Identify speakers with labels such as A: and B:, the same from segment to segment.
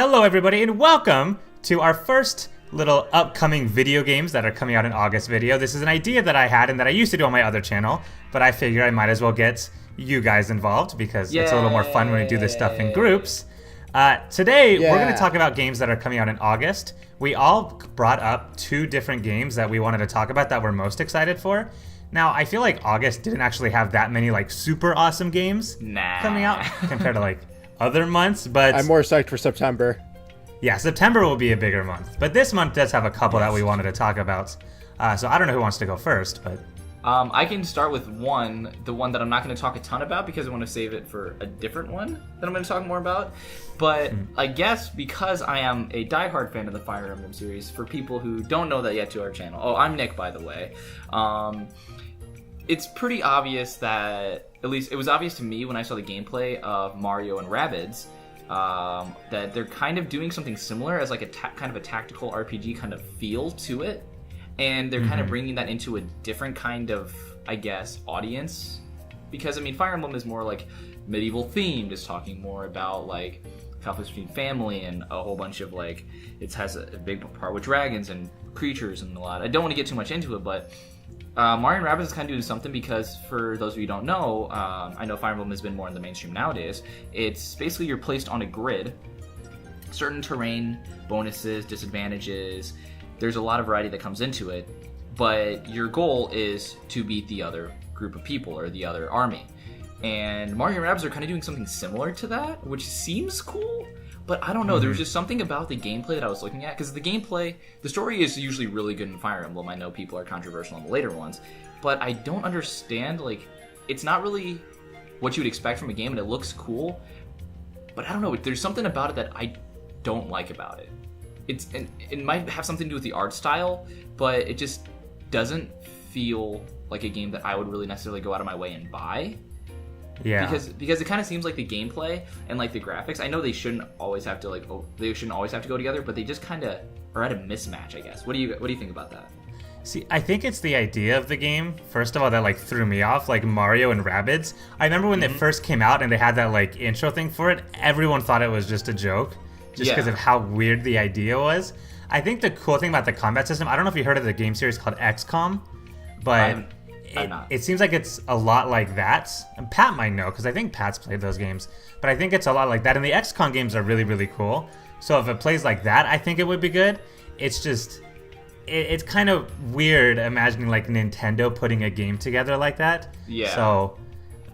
A: Hello everybody and welcome to our first little upcoming video games that are coming out in August video. This is an idea that I had and that I used to do on my other channel, but I figure I might as well get you guys involved because it's a little more fun when we do this stuff in groups. Today we're going to talk about games that are coming out in August. We all brought up two different games that we wanted to talk about that we're most excited for. Now, I feel like August didn't actually have that many like super awesome games coming out compared to like other months, but
B: I'm more psyched for September.
A: Yeah, September will be a bigger month, but this month does have a couple that we wanted to talk about. So I don't know who wants to go first, but
C: I can start with the one that I'm not going to talk a ton about because I want to save it for a different one that I'm going to talk more about. But I guess because I am a diehard fan of the Fire Emblem series, for people who don't know that yet to our channel, I'm Nick, by the way. It's pretty obvious that, at least it was obvious to me when I saw the gameplay of Mario and Rabbids, that they're kind of doing something similar as like a kind of a tactical RPG kind of feel to it. And they're kind of bringing that into a different kind of, I guess, audience. Because, I mean, Fire Emblem is more like medieval themed. It's talking more about like conflicts between family and a whole bunch of like, it has a big part with dragons and creatures and a lot. I don't want to get too much into it, but Mario and Rabbids is kind of doing something because, for those of you who don't know, I know Fire Emblem has been more in the mainstream nowadays. It's basically you're placed on a grid, certain terrain, bonuses, disadvantages. There's a lot of variety that comes into it, but your goal is to beat the other group of people or the other army. And Mario and Rabbids are kind of doing something similar to that, which seems cool. But I don't know, there's just something about the gameplay that I was looking at, because the story is usually really good in Fire Emblem. I know people are controversial on the later ones, but I don't understand, like, it's not really what you would expect from a game, and it looks cool, but I don't know, there's something about it that I don't like about it. It might have something to do with the art style, but it just doesn't feel like a game that I would really necessarily go out of my way and buy.
A: yeah.
C: Because it kind of seems like the gameplay and like the graphics, I know they shouldn't always have to go together, but they just kind of are at a mismatch, I guess. What do you think about that?
A: See, I think it's the idea of the game, first of all, that like threw me off, like Mario and Rabbids. I remember when they first came out and they had that like intro thing for it, everyone thought it was just a joke, just because of how weird the idea was. I think the cool thing about the combat system, I don't know if you heard of the game series called XCOM, but it seems like it's a lot like that. And Pat might know, because I think Pat's played those games. But I think it's a lot like that. And the XCOM games are really, really cool. So if it plays like that, I think it would be good. It's just, it's kind of weird imagining like Nintendo putting a game together like that.
C: Yeah.
A: So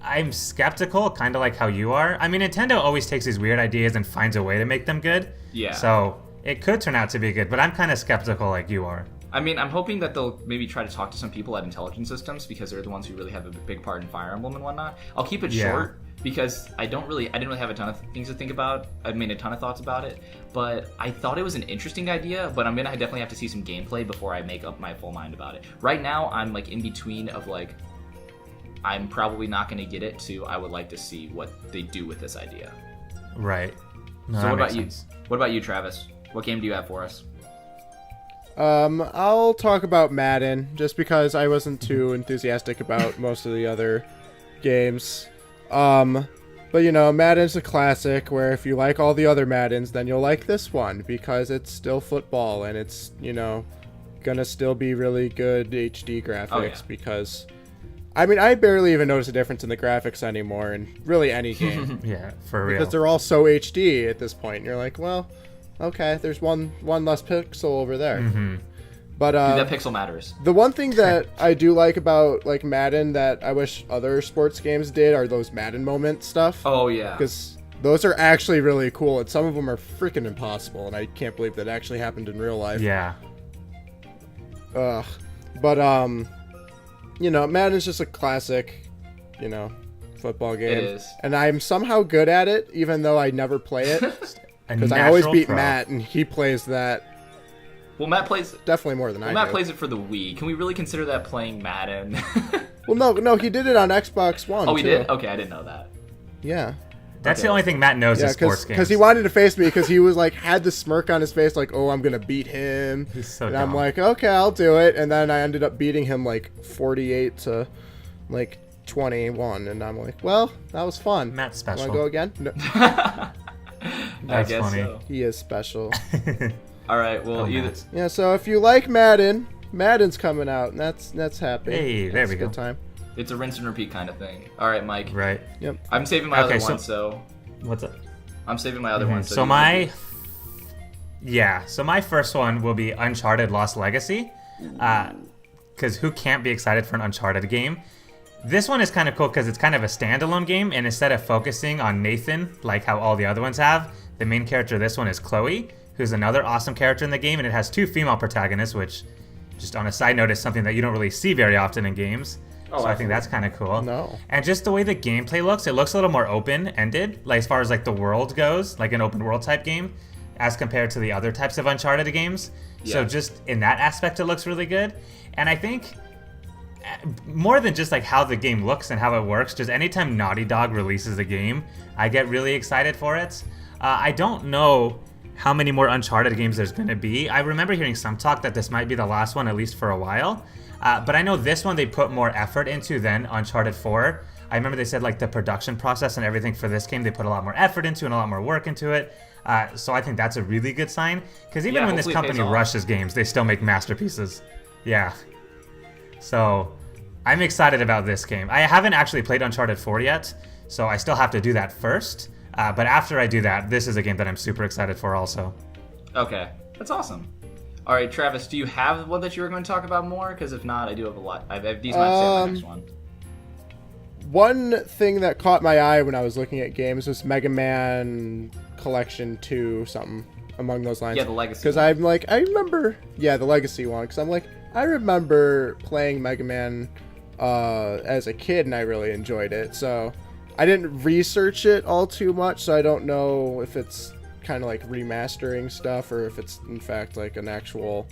A: I'm skeptical, kind of like how you are. I mean, Nintendo always takes these weird ideas and finds a way to make them good.
C: Yeah.
A: So it could turn out to be good, but I'm kind of skeptical like you are.
C: I mean, I'm hoping that they'll maybe try to talk to some people at Intelligent Systems, because they're the ones who really have a big part in Fire Emblem and whatnot. I'll keep it short because I didn't really have a ton of things to think about. I mean, a ton of thoughts about it, but I thought it was an interesting idea, but I'm gonna definitely have to see some gameplay before I make up my full mind about it. Right now, I'm like in between of like, I'm probably not gonna get it to I would like to see what they do with this idea.
A: Right. No,
C: so what about you? What about you, Travis? What game do you have for us?
B: I'll talk about Madden, just because I wasn't too enthusiastic about most of the other games. But you know, Madden's a classic, where if you like all the other Maddens, then you'll like this one, because it's still football, and it's, you know, gonna still be really good HD graphics, because, I mean, I barely even notice a difference in the graphics anymore in really any game.
A: Yeah, for real.
B: Because they're all so HD at this point, and you're like, well, okay, there's one less pixel over there. But
C: Dude, that pixel matters.
B: The one thing that I do like about like Madden that I wish other sports games did are those Madden moment stuff.
C: Oh yeah,
B: because those are actually really cool, and some of them are freaking impossible, and I can't believe that actually happened in real life.
A: Yeah.
B: But you know, Madden's just a classic, you know, football game.
C: It is.
B: And I'm somehow good at it, even though I never play it. Because I always beat Matt, and he plays that.
C: Well, Matt plays
B: definitely more than I do.
C: Matt plays it for the Wii. Can we really consider that playing Madden?
B: Well, no, he did it on Xbox One.
C: Oh, he
B: too.
C: did? Okay, I didn't know that.
B: Yeah.
A: That's the only thing Matt knows is sports games.
B: Because he wanted to face me, because he was like, had the smirk on his face, like, oh, I'm gonna beat him.
A: He's so
B: and
A: dumb.
B: I'm like, okay, I'll do it. And then I ended up beating him like 48 to like 21, and I'm like, well, that was fun.
A: Matt's special.
B: Want to go again? No.
A: That's
C: I guess
A: funny.
C: so.
B: He is special.
C: All right, well,
A: Oh,
C: either
A: Matt.
B: Yeah, so if you like Madden, Madden's coming out, and that's happy.
A: Hey, there
B: That's
A: we
B: a
A: go.
B: good time.
C: it's a rinse and repeat kind of thing. All right, Mike.
A: Right.
B: Yep.
C: I'm saving my
A: Okay,
C: other
A: so-
C: one, so
A: What's up?
C: I'm saving my other one.
A: So
C: you
A: my my first one will be Uncharted Lost Legacy, because who can't be excited for an Uncharted game? This one is kind of cool because it's kind of a standalone game, and instead of focusing on Nathan like how all the other ones have, the main character of this one is Chloe, who's another awesome character in the game, and it has 2 female protagonists, which, just on a side note, is something that you don't really see very often in games.
C: Oh,
A: So I think that's kind of cool.
B: No.
A: And just the way the gameplay looks, it looks a little more open-ended, like as far as like the world goes, like an open world type game, as compared to the other types of Uncharted games. So
C: Yeah.
A: just in that aspect, it looks really good. And I think more than just like how the game looks and how it works, just anytime Naughty Dog releases a game, I get really excited for it. I don't know how many more Uncharted games there's going to be. I remember hearing some talk that this might be the last one, at least for a while. But I know this one they put more effort into than Uncharted 4. I remember they said like the production process and everything for this game, they put a lot more effort into and a lot more work into it. So I think that's a really good sign. Because even
C: Yeah,
A: when this
C: hopefully it pays
A: company
C: off.
A: rushes games, they still make masterpieces. Yeah. So I'm excited about this game. I haven't actually played Uncharted 4 yet, so I still have to do that first. But after I do that, this is a game that I'm super excited for also.
C: Okay, that's awesome. All right, Travis, do you have one that you were going to talk about more? Because if not, I do have a lot. I have these might say on the next one.
B: One thing that caught my eye when I was looking at games was Mega Man Collection 2, something among those lines.
C: Yeah, the Legacy
B: Because
C: one.
B: I'm like, I remember, the Legacy one. Because I'm like, I remember playing Mega Man as a kid, and I really enjoyed it. So I didn't research it all too much, so I don't know if it's kind of like remastering stuff or if it's in fact like an actual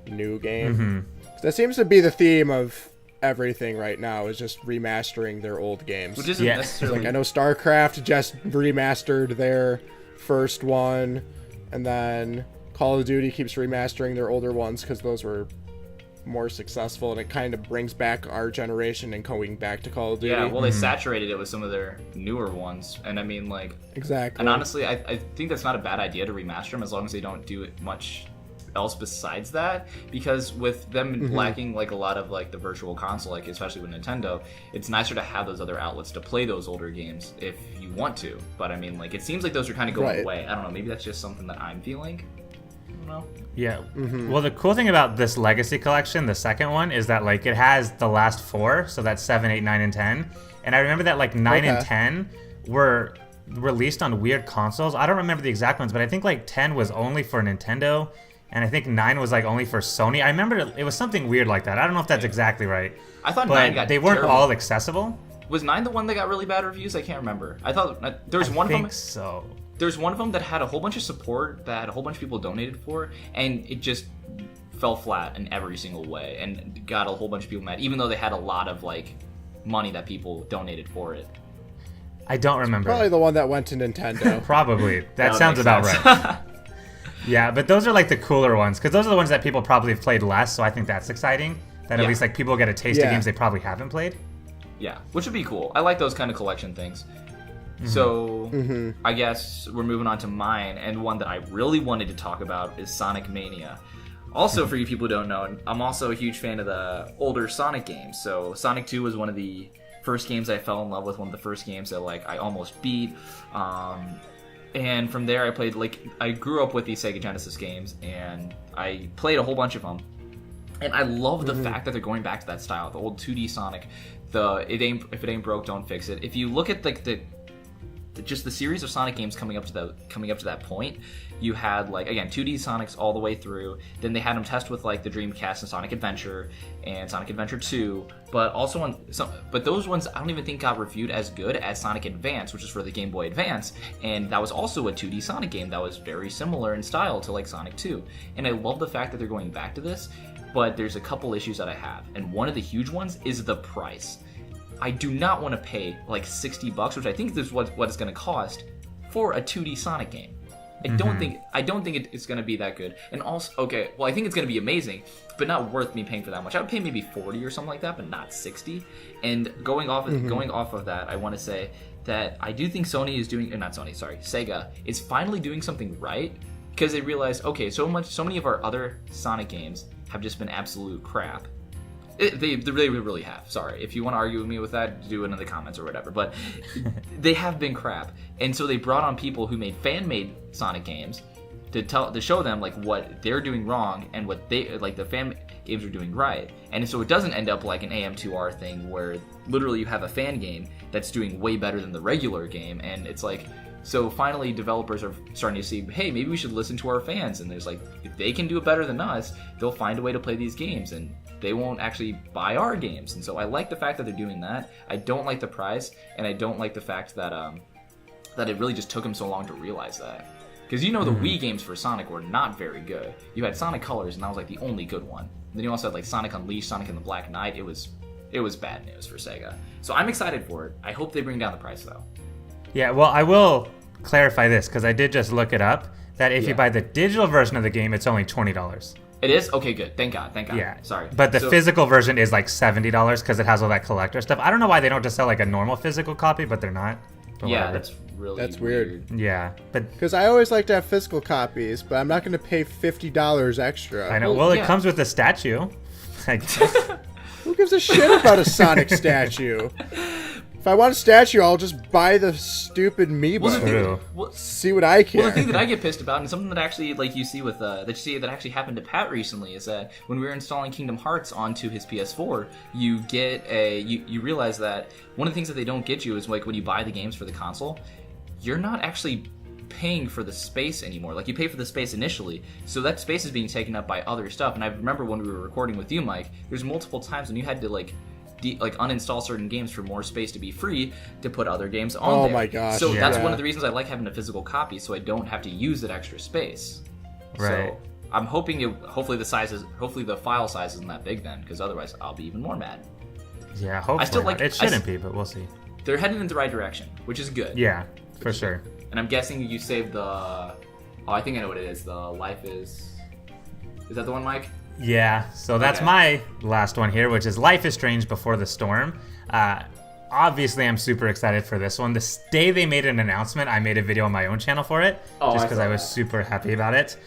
B: new game. That seems to be the theme of everything right now, is just remastering their old games.
C: Which isn't
A: Yeah.
C: necessarily...
B: Like I know StarCraft just remastered their first one, and then Call of Duty keeps remastering their older ones because those were more successful, and it kind of brings back our generation and going back to Call of Duty.
C: Yeah, well, they saturated it with some of their newer ones, and I mean, like...
B: Exactly.
C: And honestly, I think that's not a bad idea to remaster them as long as they don't do it much else besides that, because with them lacking like a lot of like the virtual console, like especially with Nintendo, it's nicer to have those other outlets to play those older games if you want to. But I mean, like, it seems like those are kind of going
B: Right.
C: away. I don't know, maybe that's just something that I'm feeling. I don't know.
A: Yeah. Well, the cool thing about this Legacy Collection, the second one, is that like it has the last 4, so that's 7, 8, 9, and 10. And I remember that like 9 and
B: Okay.
A: 10 were released on weird consoles. I don't remember the exact ones, but I think like 10 was only for Nintendo, and I think 9 was like only for Sony. I remember it was something weird like that. I don't know if that's exactly right.
C: I thought 9
A: But
C: got
A: they weren't
C: terrible.
A: all accessible.
C: Was 9 the one that got really bad reviews? I can't remember. I thought there was one
A: I
C: of
A: think
C: them.
A: so.
C: There's one of them that had a whole bunch of support that a whole bunch of people donated for, and it just fell flat in every single way and got a whole bunch of people mad, even though they had a lot of like money that people donated for it.
A: I don't remember.
B: Probably the one that went to Nintendo.
A: Probably. That
C: would
A: sounds
C: make
A: about
C: sense.
A: right. Yeah, but those are like the cooler ones, because those are the ones that people probably have played less, so I think that's exciting. That at
C: Yeah.
A: least like people get a taste of
B: Yeah.
A: games they probably haven't played.
C: Yeah, which would be cool. I like those kind of collection things. So I guess we're moving on to mine, and one that I really wanted to talk about is Sonic Mania. Also, for you people who don't know, I'm also a huge fan of the older Sonic games. So Sonic 2 was one of the first games I fell in love with, one of the first games that like I almost beat. And from there I played, like, I grew up with these Sega Genesis games, and I played a whole bunch of them. And I love the fact that they're going back to that style, the old 2D Sonic. If it ain't broke, don't fix it. If you look at like just the series of Sonic games coming up to that point, you had like, again, 2D Sonics all the way through. Then they had them test with like the Dreamcast and Sonic Adventure and Sonic Adventure 2, but also but those ones I don't even think got reviewed as good as Sonic Advance, which is for the Game Boy Advance, and that was also a 2D Sonic game that was very similar in style to like Sonic 2. And I love the fact that they're going back to this, but there's a couple issues that I have, and one of the huge ones is the price. I do not want to pay like $60, which I think is what it's going to cost for a 2D Sonic game. I don't think it's going to be that good. And also, okay, well, I think it's going to be amazing, but not worth me paying for that much. I would pay maybe $40 or something like that, but not $60. And going off of that, I want to say that I do think Sony is doing, not Sony, sorry, Sega is finally doing something right, because they realized, okay, so many of our other Sonic games have just been absolute crap. They really have. Sorry, if you want to argue with me with that, do it in the comments or whatever. But they have been crap, and so they brought on people who made fan-made Sonic games to show them like what they're doing wrong and what they like the fan games are doing right. And so it doesn't end up like an AM2R thing where literally you have a fan game that's doing way better than the regular game, and it's like. So finally, developers are starting to see, hey, maybe we should listen to our fans. And there's like, if they can do it better than us, they'll find a way to play these games, and they won't actually buy our games. And so I like the fact that they're doing that. I don't like the price, and I don't like the fact that that it really just took them so long to realize that. Because the Wii games for Sonic were not very good. You had Sonic Colors, and that was like the only good one. And then you also had like Sonic Unleashed, Sonic and the Black Knight. It was bad news for Sega. So I'm excited for it. I hope they bring down the price though.
A: Yeah, well, I will clarify this because I did just look it up. That if you buy the digital version of the game, it's only $20.
C: It is? Okay, good. Thank God.
A: Yeah.
C: Sorry.
A: But the physical version is like $70 because it has all that collector stuff. I don't know why they don't just sell like a normal physical copy, but they're not. But
C: yeah,
A: whatever.
C: that's
B: weird.
A: Yeah, but
B: because I always like to have physical copies, but I'm not going to pay $50 extra.
A: I know. Well, it comes with the statue.
B: Who gives a shit about a Sonic statue? If I want a statue, I'll just buy the stupid Meebo. See what I can.
C: Well, the thing that I get pissed about, and something that actually, like you see with that actually happened to Pat recently, is that when we were installing Kingdom Hearts onto his PS4, you get you realize that one of the things that they don't get you is like when you buy the games for the console, you're not actually paying for the space anymore. Like you pay for the space initially, so that space is being taken up by other stuff. And I remember when we were recording with you, Mike, there's multiple times when you had to like uninstall certain games for more space to be free to put other games on there.
B: Oh my gosh.
C: So that's one of the reasons I like having a physical copy, so I don't have to use that extra space.
A: Right.
C: So I'm hoping hopefully the file size isn't that big then, because otherwise I'll be even more mad.
A: Yeah, hopefully. It shouldn't be, but we'll see.
C: They're headed in the right direction, which is good.
A: Yeah, for sure.
C: And I'm guessing you saved I think I know what it is. The Life is that the one, Mike?
A: Yeah, so that's my last one here, which is Life is Strange Before the Storm. Obviously, I'm super excited for this one. The day they made an announcement, I made a video on my own channel for it, just because I was super happy about it.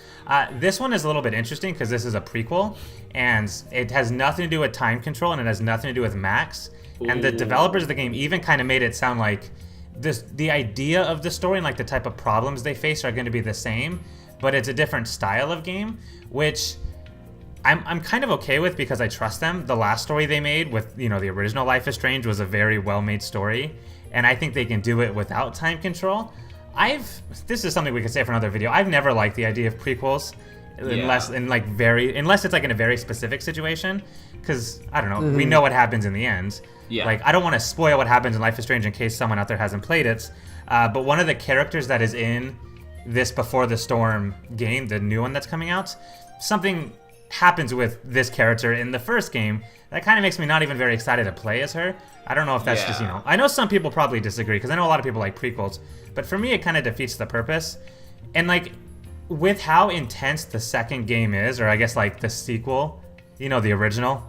A: This one is a little bit interesting because this is a prequel, and it has nothing to do with time control, and it has nothing to do with Max. Ooh. And the developers of the game even kind of made it sound like the idea of the story and like the type of problems they face are going to be the same, but it's a different style of game, which I'm kind of okay with because I trust them. The last story they made with, the original Life is Strange was a very well-made story, and I think they can do it without time control. This is something we could say for another video. I've never liked the idea of prequels unless it's like in a very specific situation, because I don't know, we know what happens in the end. Yeah. Like I don't want to spoil what happens in Life is Strange in case someone out there hasn't played it. But one of the characters that is in this Before the Storm game, the new one that's coming out, something happens with this character in the first game that kind of makes me not even very excited to play as her. I don't know if that's just, I know some people probably disagree because I know a lot of people like prequels, but for me it kind of defeats the purpose. And like with how intense the second game is, or I guess like the sequel, the original,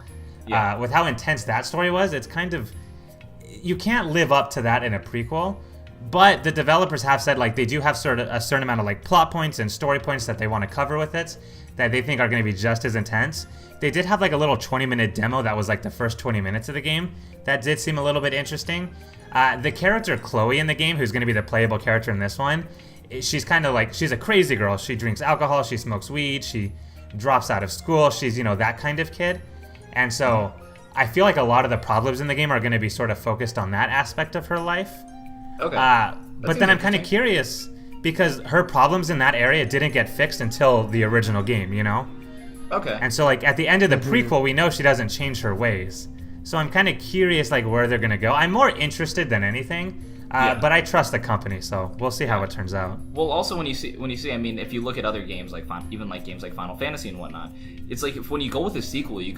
A: with how intense that story was, it's kind of, you can't live up to that in a prequel. But the developers have said like they do have sort of a certain amount of like plot points and story points that they want to cover with it that they think are going to be just as intense. They did have like a little 20-minute demo that was like the first 20 minutes of the game. That did seem a little bit interesting. The character Chloe in the game, who's going to be the playable character in this one, she's kind of like, she's a crazy girl. She drinks alcohol, she smokes weed, she drops out of school. She's, that kind of kid. And so I feel like a lot of the problems in the game are going to be sort of focused on that aspect of her life. Okay. But then I'm kind of curious because her problems in that area didn't get fixed until the original game, Okay. And so like at the end of the prequel, we know she doesn't change her ways. So I'm kind of curious like where they're going to go. I'm more interested than anything. But I trust the company, so we'll see how it turns out.
C: Well, also when you see, I mean, if you look at other games like even like games like Final Fantasy and whatnot, it's like when you go with a sequel, you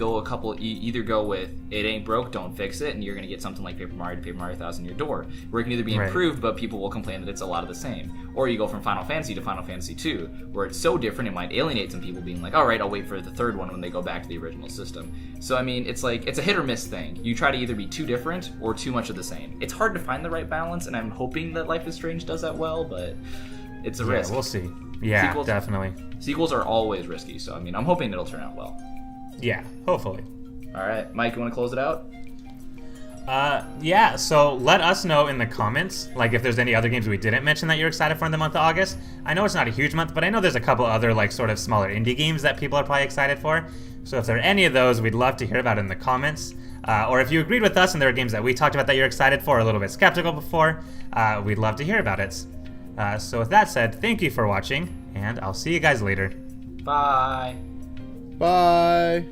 C: either go with it ain't broke, don't fix it, and you're gonna get something like Paper Mario to Paper Mario 1000 your door, where it can either be improved, but people will complain that it's a lot of the same, or you go from Final Fantasy to Final Fantasy 2, where it's so different it might alienate some people, being like, all right, I'll wait for the third one when they go back to the original system. So I mean, it's like it's a hit or miss thing. You try to either be too different or too much of the same. It's hard to find the right balance. once, and I'm hoping that Life is Strange does that well, but it's a risk.
A: We'll see. Yeah, definitely.
C: Sequels are always risky, so I mean, I'm hoping it'll turn out well.
A: Yeah, hopefully.
C: All right, Mike, you want to close it out?
A: Yeah, so let us know in the comments, like, if there's any other games we didn't mention that you're excited for in the month of August. I know it's not a huge month, but I know there's a couple other, like, sort of smaller indie games that people are probably excited for. So if there are any of those, we'd love to hear about it in the comments. Or if you agreed with us and there are games that we talked about that you're excited for or a little bit skeptical before, we'd love to hear about it. So with that said, thank you for watching, and I'll see you guys later.
C: Bye.
B: Bye.